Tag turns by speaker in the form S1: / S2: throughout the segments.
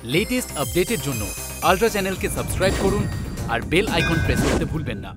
S1: Latest আপডেটের জন্য ultra চ্যানেলকে সাবস্ক্রাইব করুন আর বেল আইকন প্রেস করতে ভুলবেন না।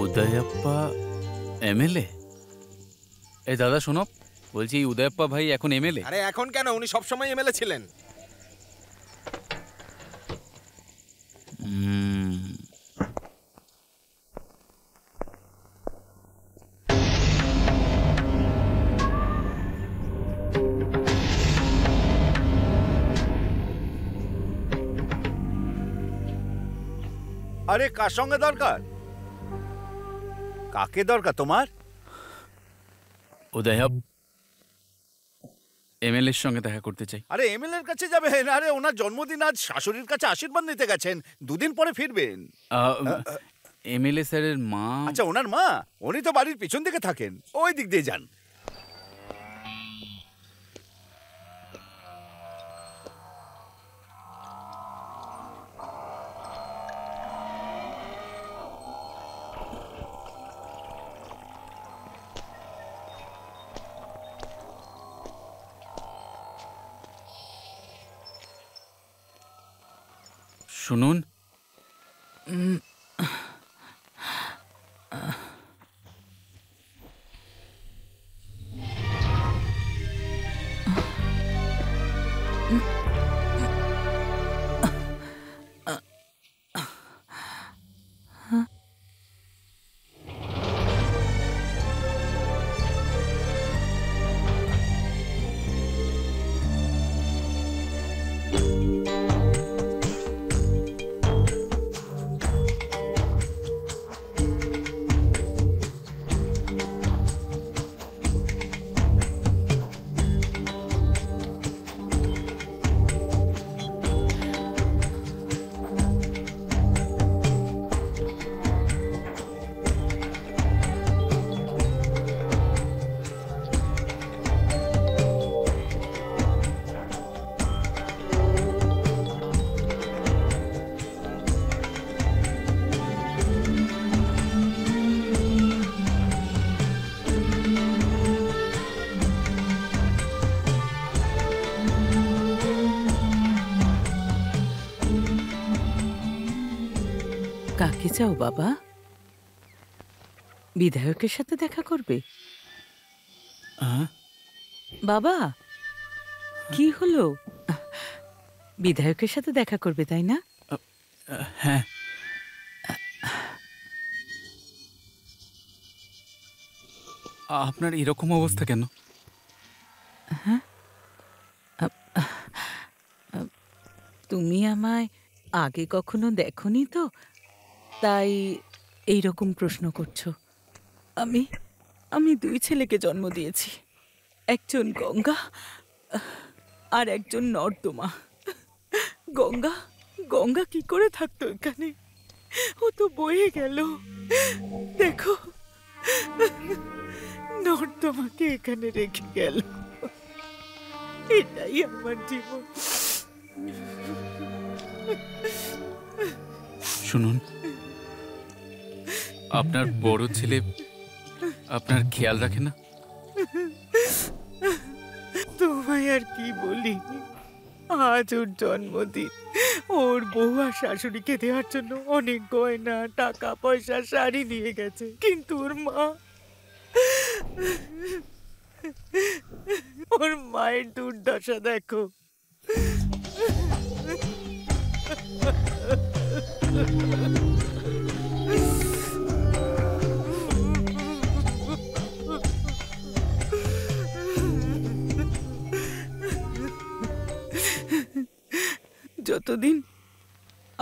S1: উদয়প্পা এমএলএ? এই দাদা শোনো, বলছি উদয়প্পা ভাই এখন এমএলএ?
S2: আরে এখন কেন, উনি সবসময় এমএলএ ছিলেন।
S3: আরে কার সঙ্গে দরকার? কাকে দরকার তোমার?
S1: উদয়প এমএলএর সঙ্গে দেখা করতে চাই।
S3: আরে এমএলএ এর কাছে যাবেন? আরে ওনার জন্মদিন আজ, শাশুড়ির কাছে আশীর্বাদ নিতে গেছেন, দুদিন পরে ফিরবেন।
S1: এমএলএ স্যারের মা?
S3: আচ্ছা, ওনার মা? উনি তো বাড়ির পিছন দিকে থাকেন, ওই দিক দিয়ে যান।
S1: শুনুন,
S4: কাকে চাও বাবা? বিধায়কের সাথে দেখা করবে? বাবা কি হলো? বিধায়কের সাথে দেখা করবে তাই না?
S1: হ্যাঁ। আপনার এরকম অবস্থা কেন?
S4: তুমি আমায় আগে কখনো দেখোনি তো, তাই এইরকম প্রশ্ন করছো। আমি দুই ছেলেকে জন্ম দিয়েছি, একজন গঙ্গা আর একজন নর্দমা। গঙ্গা কি করে থাকতো এখানে? ও তো বয়ে গেল। দেখো, নর্দমাকে এখানে রেখে গেল। এটাই আমার জীবন।
S1: শুনুন, আপনার বড় ছেলে আপনার খেয়াল রাখে না?
S4: তোমায় আর কি বলি, আজ ওর জন্মদিন। ওর বউ আর শাশুড়িকে দেওয়ার জন্য অনেক গয়না, টাকা পয়সা, শাড়ি নিয়ে গেছে, কিন্তু ওর মায়ের দুর্দশা দেখো। যতদিন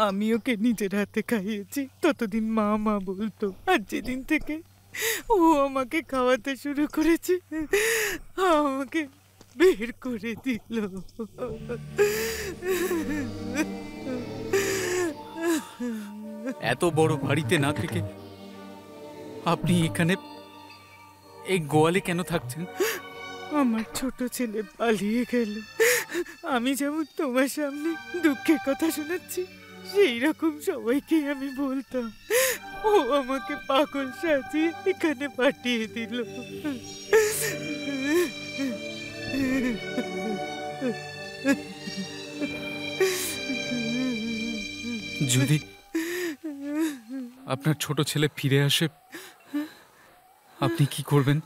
S4: আমি ওকে নিজের হাতে খাইয়েছি ততদিন মা মা বলতো, আর যেদিন থেকে ও আমাকে খাওয়াতে শুরু করেছে আমাকে বের করে দিল।
S1: এত বড় বাড়িতে না থেকে আপনি এখানে এই গোয়ালে কেন থাকছেন?
S4: আমার ছোট ছেলে পালিয়ে গেল। আমি যেমন তোমার সামনে দুঃখের কথা শোনাচ্ছি, সেই রকম সবাইকে আমি বলতাম। ও আমাকে পাগল সাজিয়ে এখানে পাঠিয়ে দিল।
S1: যদি আপনার ছোট ছেলে ফিরে আসে আপনি কি করবেন?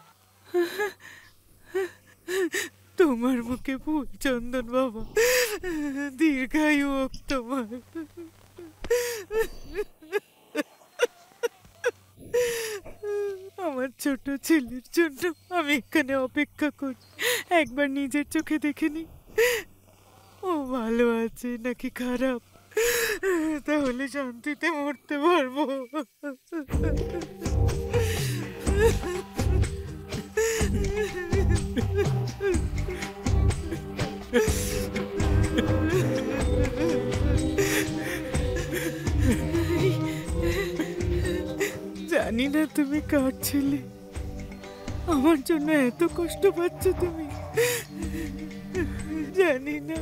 S4: তোমার মুখে ফুল চন্দন বাবা, দীর্ঘায়ু হোক তোমার। আমার ছোট ছেলের জন্য আমি এখানে অপেক্ষা করি। একবার নিজের চোখে দেখে নি ও ভালো আছে নাকি খারাপ, তাহলে শান্তিতে মরতে পারবো। জানি না তুমি কার ছেলে, আমার জন্য এত কষ্ট পাচ্ছ তুমি। জানি না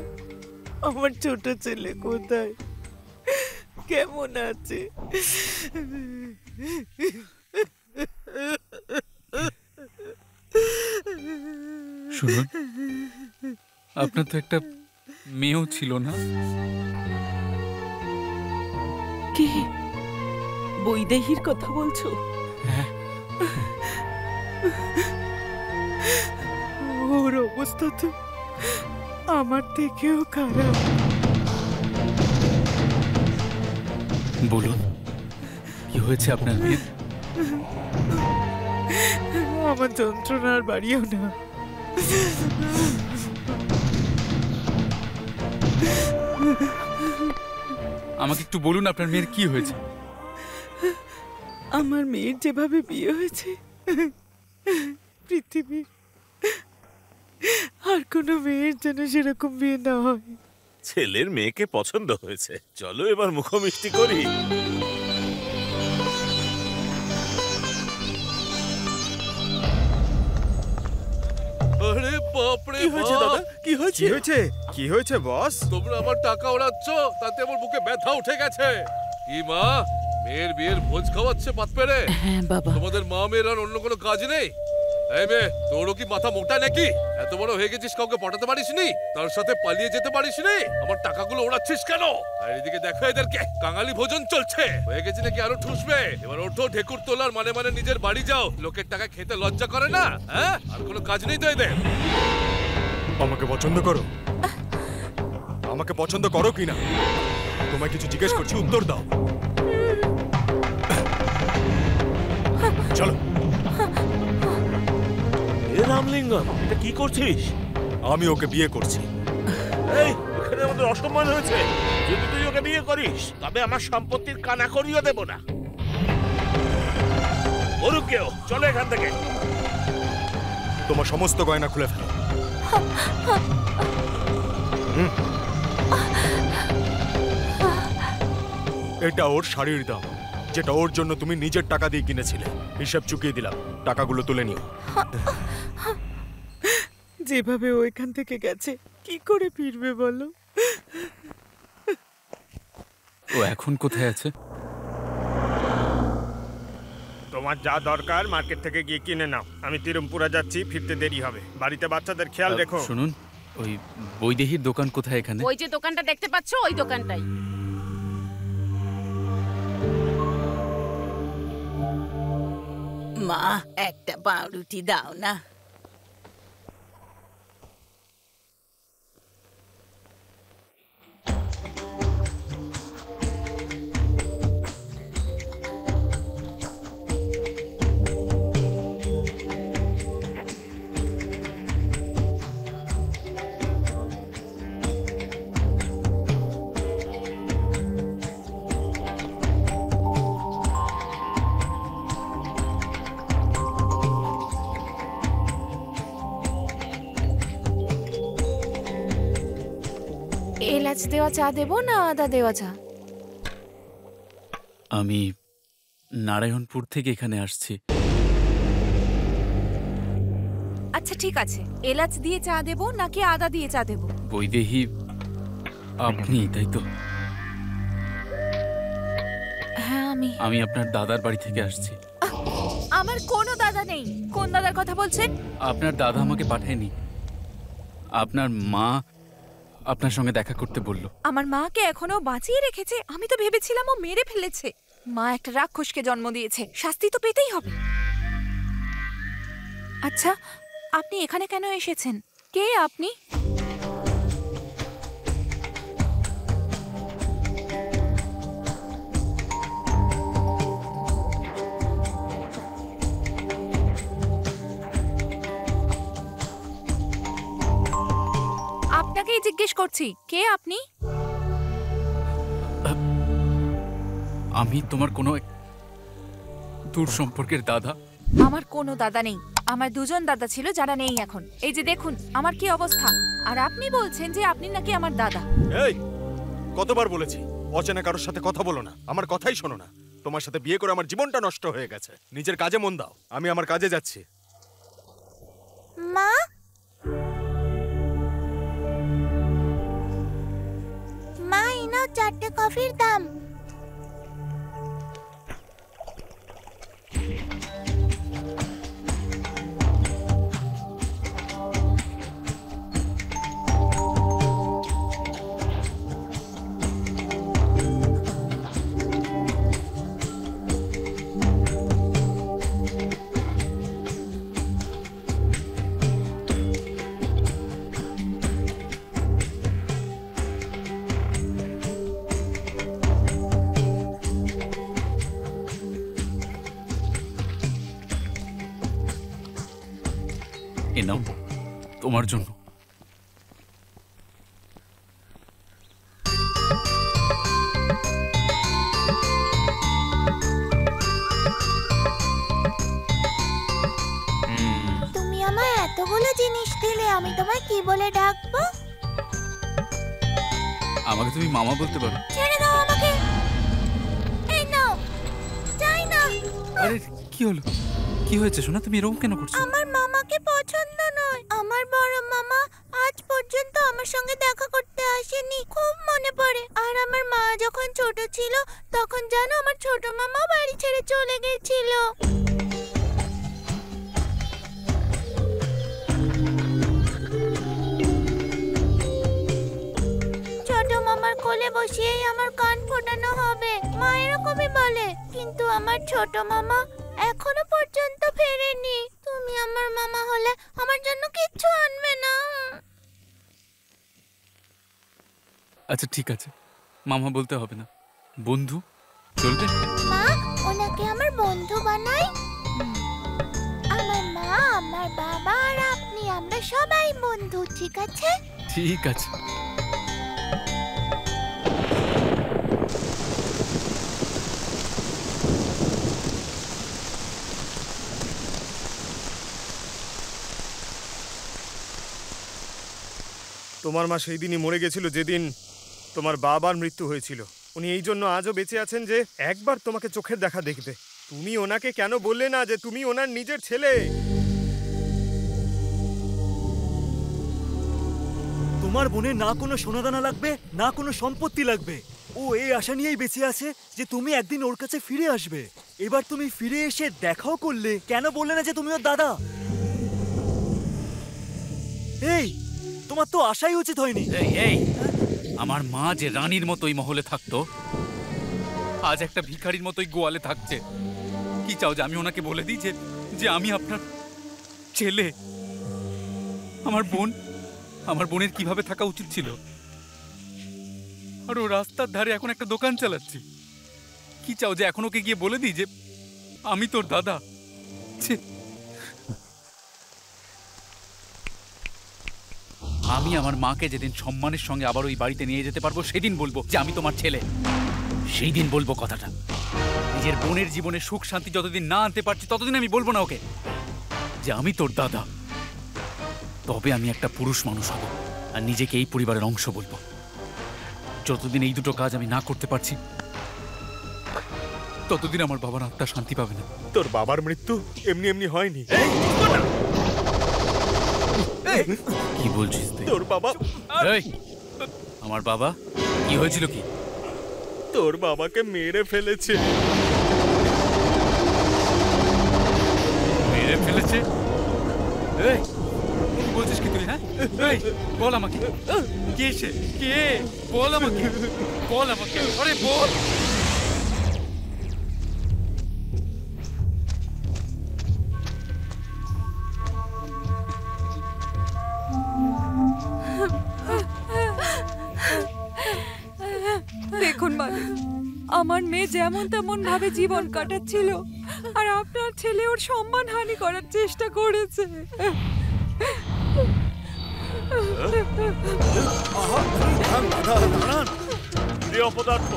S4: আমার ছোট ছেলে কোথায়, কেমন আছে।
S1: শুনুন, আপনার তো একটা মেয়েও ছিল না?
S4: কি বৈদেহীর কথা বলছো? ওর অবস্থা তো আমার থেকেও খারাপ।
S1: বলুন, কি হয়েছে আপনার মেয়ের?
S4: আমার যন্ত্রণার বাড়িও না।
S1: আমাকে একটু বলুন আপনার মেয়ের কি হয়েছে?
S4: আমার মেয়ের যেভাবে বিয়ে হয়েছে, পৃথিবীর আর কোনো মেয়ের যেন সেরকম বিয়ে না হয়।
S2: ছেলের মেয়েকে পছন্দ হয়েছে, চলো এবার মুখমিষ্টি করি।
S5: আরে বাপরে
S2: কি হয়েছে
S5: বাপ!
S2: দাদা, কি হয়েছে?
S3: কি হয়েছে বস?
S5: তোমরা আমার টাকা ওড়াচ্ছ, তাতে আমার বুকে ব্যথা উঠে গেছে। কি মা, মেয়ের বিয়ের ভোজ খাওয়াচ্ছে পাত পেরে?
S4: হ্যাঁ বাবা।
S5: তোমাদের মা মেয়ের আর অন্য কোনো কাজ নেই? এই মেয়ে, তোরও কি মাথা মোটা নাকি? এত বড় হয়ে গেছিস, কাউকে পটাতে পারিসনি? তার সাথে পালিয়ে যেতে পারিসনি? আমার টাকাগুলো ওড়াচ্ছিস কেন? আর এদিকে দেখো এদেরকে, কাঙালি ভোজন চলছে। হয়ে গেছে নাকি আরো ঠুসবে? এবার ওঠো, ঢেকুর তোলার মানে মানে নিজের বাড়ি যাও। লোকের টাকা খেতে লজ্জা করে না? হ্যাঁ, আর কোনো কাজ নেই তো এদের?
S6: আমাকে পছন্দ করো? আমাকে পছন্দ করো কিনা তোমায় কিছু জিজ্ঞেস করছি, উত্তর দাও। চলো।
S2: এ রামলিঙ্গম, এটা কি করছিস?
S6: আমি ওকে বিয়ে করছি।
S2: এই, এখানে আমাদের অসম্মান হয়েছে। যদি তুই ওকে বিয়ে করিস, তবে আমার সম্পত্তির কানা করিও দেব না। ওরু কেউ, চলো এখান থেকে।
S6: তোমার সমস্ত গয়না খুলে ফেলো। এটা ওর শাড়ির দাম, যেটা ওর জন্য তুমি নিজের টাকা দিয়ে কিনেছিলে। হিসাব চুকিয়ে দিলাম, টাকাগুলো তুলে নিও।
S4: যেভাবে ও এখান থেকে গেছে, কি করে ফিরবে বলো?
S1: ও এখন কোথায় আছে?
S7: তোমার যা দরকার মার্কেট থেকে গিয়ে কিনে নাও। আমি তিরুমপুরা যাচ্ছি, ফিরতে দেরি হবে। বাড়িতে বাচ্চাদের খেয়াল রেখো।
S1: শুনুন, ওই বৈদেহীর দোকান কোথায় এখানে?
S8: ওই যে দোকানটা দেখতে পাচ্ছ, ওই দোকানটাই।
S9: মা, একটা পাউরুটি দাও না।
S10: এলাচ দেওয়া চা দেবো না আদা দেওয়া চা?
S1: আমি নারায়ণপুর থেকে এখানে আসছি।
S10: আচ্ছা ঠিক আছে, এলাচ দিয়ে চা দেবো নাকি আদা দিয়ে চা দেবো?
S1: বৈদেহী আপনি, তাই তো?
S10: হ্যাঁ
S1: আমি আপনার দাদার বাড়ি থেকে আসছি।
S10: আমার কোনো দাদা নেই। কোন দাদার কথা বলছেন?
S1: আপনার দাদা আমাকে পাঠায়নি, আপনার মা আপনার সঙ্গে দেখা করতে বলল।
S10: আমার মাকে এখনো বাঁচিয়ে রেখেছে? আমি তো ভেবেছিলাম ও মেরে ফেলেছে। মা একটা রাক্ষসকে জন্ম দিয়েছে, শাস্তি তো পেতেই হবে। আচ্ছা, আপনি এখানে কেন এসেছেন? কে আপনি? আপনাকেই জিজ্ঞেস করছি, কে আপনি?
S1: আমি তোমার কোনো দূর সম্পর্কের দাদা।
S10: আমার কোনো দাদা নেই। আমার দুজন দাদা ছিল যারা নেই এখন। এই যে দেখুন আমার কি অবস্থা। আর আপনি বলছেন যে আপনি নাকি আমার দাদা।
S6: এই কতবার বলেছি অচেনা কারোর সাথে কথা বলো না, আমার কথাই শোনো না। তোমার সাথে বিয়ে করে আমার জীবনটা নষ্ট হয়ে গেছে। নিজের কাজে মন দাও। আমি আমার কাজে যাচ্ছি।
S11: মা, মা এই নাও 4টে কফির দাম।
S1: এ নাও তোমার জন্য।
S11: তুমি আমায় এতগুলো জিনিস দিলে, আমি তোমায় কি বলে ডাকবো?
S1: আমাকে তুমি মামা বলতে পারো।
S11: ছেড়ে দাও আমাকে। এই নাও, চাই না।
S1: আরে কি হলো? কি হয়েছে সোনা? তুমি এরকম কেন করছো?
S11: আমার মামাকে পছন্দ নয়। আমার বড় মামা আজ পর্যন্ত আমার সঙ্গে দেখা করতে আসেনি। খুব মনে পড়ে। আর আমার মা যখন ছোট ছিল তখন জানো আমার ছোট মামা বাড়ি ছেড়ে চলে গেছিল। ছোট মামার কোলে বসিয়েই আমার কান ফোটানো হবে, মা এরকমই বলে। কিন্তু আমার ছোট মামা এখনো পর্যন্ত ফেরেনি। তুমি আমার মামা হলে আমার জন্য কিচ্ছু আনবে না।
S1: আচ্ছা ঠিক আছে, মামা বলতে হবে না, বন্ধু চলবে।
S11: মা, ওনাকে আমার বন্ধু বানাই। আমার মা, আমার বাবা আর আপনি, আমরা সবাই বন্ধু, ঠিক আছে?
S1: ঠিক আছে।
S7: তোমার মা সেই দিনই মরে গেছিল যেদিন তোমার বাবার মৃত্যু হয়েছিল। উনি এই জন্য আজও বেঁচে আছেন যে একবার তোমাকে চোখের দেখা দেখবে। তুমি ওনাকে কেন বললে না যে তুমি ওনার নিজের ছেলে?
S12: তোমার বোনের না কোনো সোনাদানা লাগবে, না কোনো সম্পত্তি লাগবে। ও এই আশা নিয়েই বেঁচে আছে যে তুমি একদিন ওর কাছে ফিরে আসবে। এবার তুমি ফিরে এসে দেখাও করলে, কেন বললে না যে তুমি ওর দাদা? এই, তোমার তো আশাই উচিত হয়নি।
S1: এই আমার মা যে রানীর মতোই মহলে থাকতো, আজ একটা ভিখারির মতোই গোয়ালে থাকছে। কি চাও যে আমি ওনাকে বলে দিই যে আমি আপনার ছেলে? আমার বোনের কিভাবে থাকা উচিত ছিল? আর ও রাস্তার ধারে এখন একটা দোকান চালাচ্ছে। কি চাও যে এখন ওকে গিয়ে বলে দিই যে আমি তোর দাদা? আমি আমার মাকে যেদিন সম্মানের সঙ্গে আবার ওই বাড়িতে নিয়ে যেতে পারবো সেদিন বলবো যে আমি তোমার ছেলে। সেই দিন বলবো কথাটা। নিজের বোনের জীবনে সুখ শান্তি যতদিন না আনতে পারছি ততদিন আমি বলবো না ওকে যে আমি তোর দাদা। তবে আমি একটা পুরুষ মানুষ হব আর নিজেকে এই পরিবারের অংশ বলবো। যতদিন এই দুটো কাজ আমি না করতে পারছি ততদিন আমার বাবার আত্মা শান্তি পাবে না।
S6: তোর বাবার মৃত্যু এমনি এমনি হয়নি।
S1: কি বলছিস তুই?
S6: তোর বাবা,
S1: এই, আমার বাবা কি হয়েছিল? কি
S6: তোর বাবাকে মেরে ফেলেছে।
S1: মেরে ফেলেছে? এই, কি বলছিস কি তুই? হ্যাঁ, এই, বল আমাকে কে সে? কে? বল আমাকে, বল আমাকে, আরে বল।
S10: দেখুন মালিক, আমার মেয়ে যেমন তেমন ভাবে জীবন কাটাচ্ছিল আর আপনার ছেলে ওর সম্মানহানি করার চেষ্টা করেছে।
S2: অপদার্থ,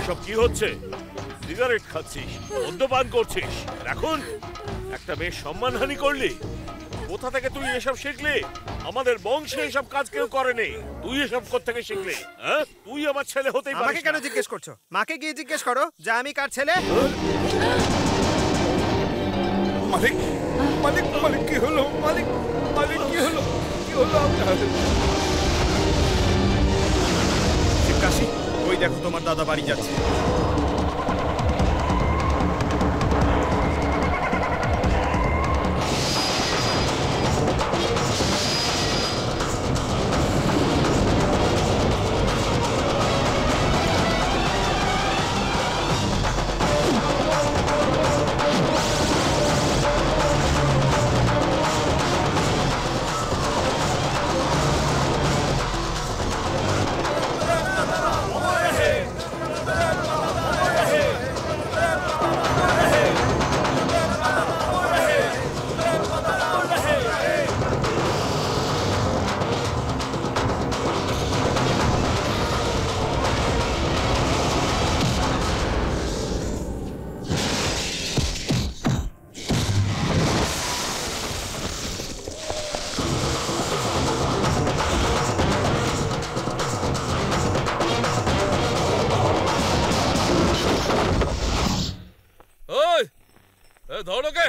S2: সব কি হচ্ছে? সিগারেট খাচ্ছিস, মদ্যপান করছিস, এখন একটা মেয়ের সম্মানহানি করলি? কোথা থেকে তুই এসব শিখলি? আমাদের বংশে এসব কাজ কেউ করেনি, তুই এসব কোত্থেকে শিখলি? হ্যাঁ, তুই আমার ছেলে হতেই পারিস না।
S7: আমাকে কেন জিজ্ঞেস করছো? মাকে গিয়ে জিজ্ঞেস করো যে আমি কার ছেলে।
S3: মালিক, মালিক, মালিক কি হলো? মালিক, মালিক কি হলো? কি হলো আপনার?
S7: কাশি, ওই দেখো তোমার দাদা বাড়ি যাচ্ছে।
S5: ধরো কে?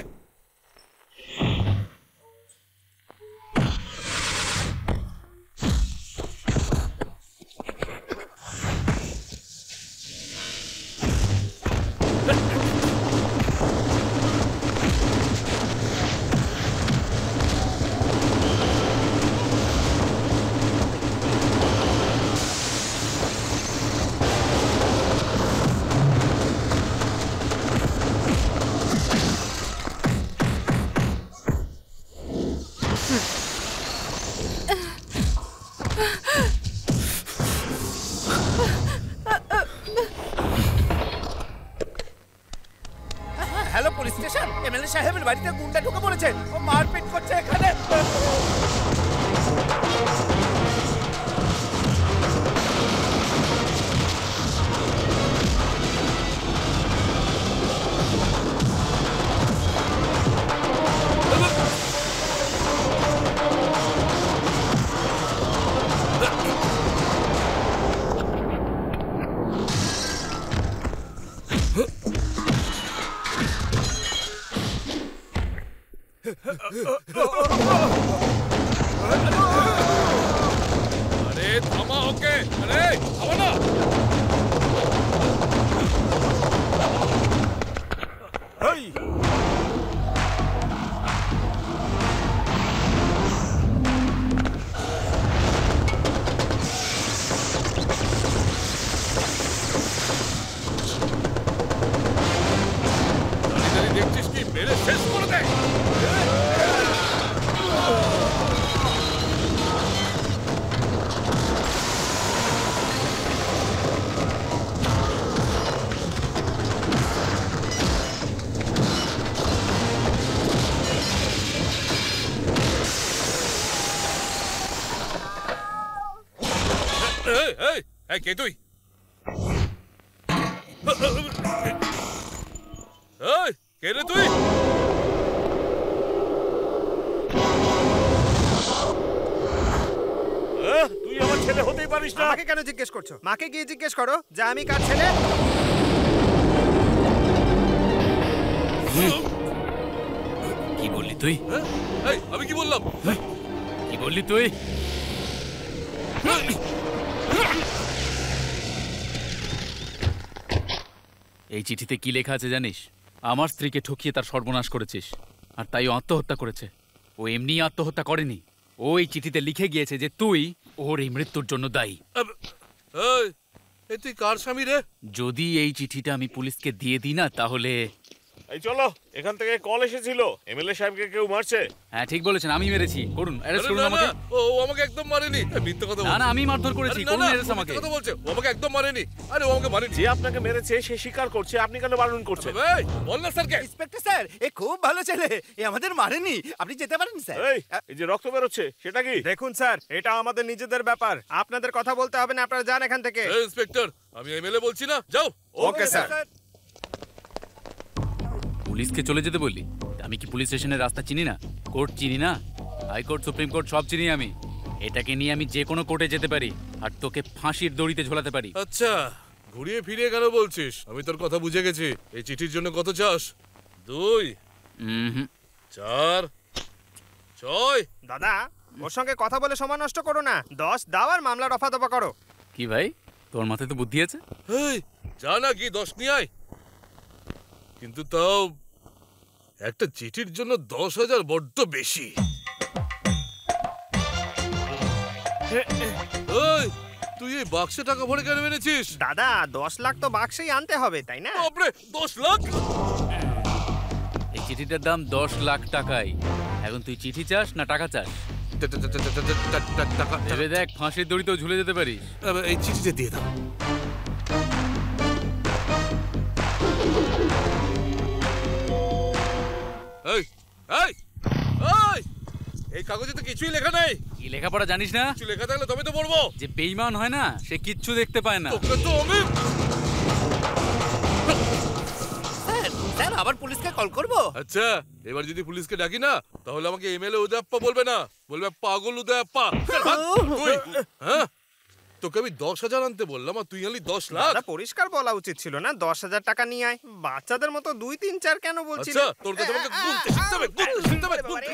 S3: হ্যালো পুলিশ স্টেশন, এমএলএ সাহেবের বাড়িতে গুন্ডা ঢুকে পড়েছে, ও মারপিট করছে এখানে।
S5: আরে থামা ওকে, আরে থামো না। দেখছিস কি? মেরে শেষ করে দে। কে তুই? কে রে তুই?
S2: তুই আমার ছেলে হতেই পারিস করিস না।
S7: আমাকে কেন জিজ্ঞেস করছো? মাকে গিয়ে জিজ্ঞেস করো যে আমি কার ছেলে।
S1: কি বললি তুই?
S5: এই আমি কি বললাম?
S1: কি বললি তুই? এই চিঠিতে কি লেখা আছে জানিস? আমার স্ত্রীকে ঠকিয়ে তার সর্বনাশ করেছিস, আর তাই ও আত্মহত্যা করেছে। ও এমনি আত্মহত্যা করেনি, ও এই চিঠিতে লিখে গিয়েছে যে তুই ওর এই মৃত্যুর জন্য দায়ী।
S5: তুই কার স্বামী রে?
S1: যদি এই চিঠিটা আমি পুলিশকে দিয়ে দিই না তাহলে...
S2: এই চলো, এখান থেকে কল এসেছিল এমএলএ সাহেবকে কেউ মারছে।
S1: হ্যাঁ ঠিক বলেছেন, আমি মেরেছি। করুন অ্যারেস্ট
S5: আরে
S1: করুন
S5: না,
S1: আমাকে।
S5: না, ও আমাকে একদম মারেনি। মিথ্যে কথা
S1: না
S5: বলছে।
S1: না, আমি মারধর করেছি।
S5: আরে না,
S1: করুন
S5: না,
S1: অ্যারেস্ট
S5: ও
S1: আমাকে।
S5: মিথ্যে কথা বলছে। ও আমাকে একদম মারেনি। আরে ও আমাকে মারেনি।
S2: যে আপনাকে মেরেছে সে স্বীকার করছে, আপনি কেন বারণ করছেন?
S5: এই বল না স্যারকে।
S3: ইন্সপেক্টর স্যার, এ খুব ভালো ছেলে, এ আমাদের মারেনি। আপনি যেতে পারেন স্যার।
S2: এই যে রক্ত বেরোচ্ছে সেটা কি?
S7: দেখুন স্যার, এটা আমাদের নিজেদের ব্যাপার, আপনাদের কথা বলতে হবে না। আপনারা যান এখান থেকে।
S5: এই ইন্সপেক্টর, আমি এমএলএ বলছি না, যাও।
S7: Okay sir.
S1: পুলিশকে চলে যেতে বললি? আমি কি পুলিশ স্টেশনের রাস্তা চিনি না? কোর্ট চিনি না? হাইকোর্ট, সুপ্রিম কোর্ট সব চিনি আমি। এটাকে নিয়ে আমি যে কোনো কোর্টে যেতে পারি, আর তোকে ফাঁসির দড়িতে ঝোলাতে পারি।
S5: আচ্ছা, ঘুরিয়ে ফিরিয়ে কেন বলছিস? আমি তোর কথা বুঝে গেছি। এই চিঠির জন্য কত চাস? 2, 4, 6।
S7: দাদা, ওর সঙ্গে কথা বলে সময় নষ্ট করো না। 10 দাও আর মামলা রফা দফা করো।
S1: কি ভাই, তোর মাথায় তো বুদ্ধি আছে।
S5: এই যা না, কি 10 নিয়ে আয়। কিন্তু তাও একটা চিঠির জন্য 10,000 বড্ড বেশি। এই তুই এই বাক্সে টাকা ভরে কেন এনেছিস?
S7: দাদা, 10 লাখ তো বাক্সেই আনতে হবে, তাই না?
S5: বাপরে, 10 লাখ!
S1: এই চিঠিটার দাম 10 লাখ টাকাই। এখন তুই চিঠি চাস না টাকা চাস? ভেবে দেখ, ফাঁসির দড়িতেও ঝুলে যেতে পারিস।
S5: এই চিঠিটা দিয়ে দাও। এই এই এই এই কাগজে তো কিছুই লেখা নেই।
S1: কি লেখাপড়া জানিস না?
S5: কিছু লেখা থাকলে তবে তো পড়বো।
S1: যে বেঈমান হয় না, সে কিচ্ছু দেখতে পায় না।
S5: তোকে তো আমি...
S3: স্যার, আবার পুলিশকে কল করব?
S5: আচ্ছা, এবার যদি পুলিশকে ডাকি না, তাহলে আমাকে এমএলএ উদয়াপ্পা বলবে না, বলবে পাগল উদয়াপ্পা। তুই হ্যাঁ, তোকে আমি 10,000 আনতে বললাম আর তুই আনলি 10 লাখ।
S7: দাদা, পরিষ্কার বলা উচিত ছিল না 10,000 টাকা নিয়ে আয়। বাচ্চাদের মতো 2, 3, 4 কেন বলছিস?
S5: আচ্ছা, তোর কথা আমাকে গুনতে শিখতে হবে, গুনতে শিখতে হবে, গুনতে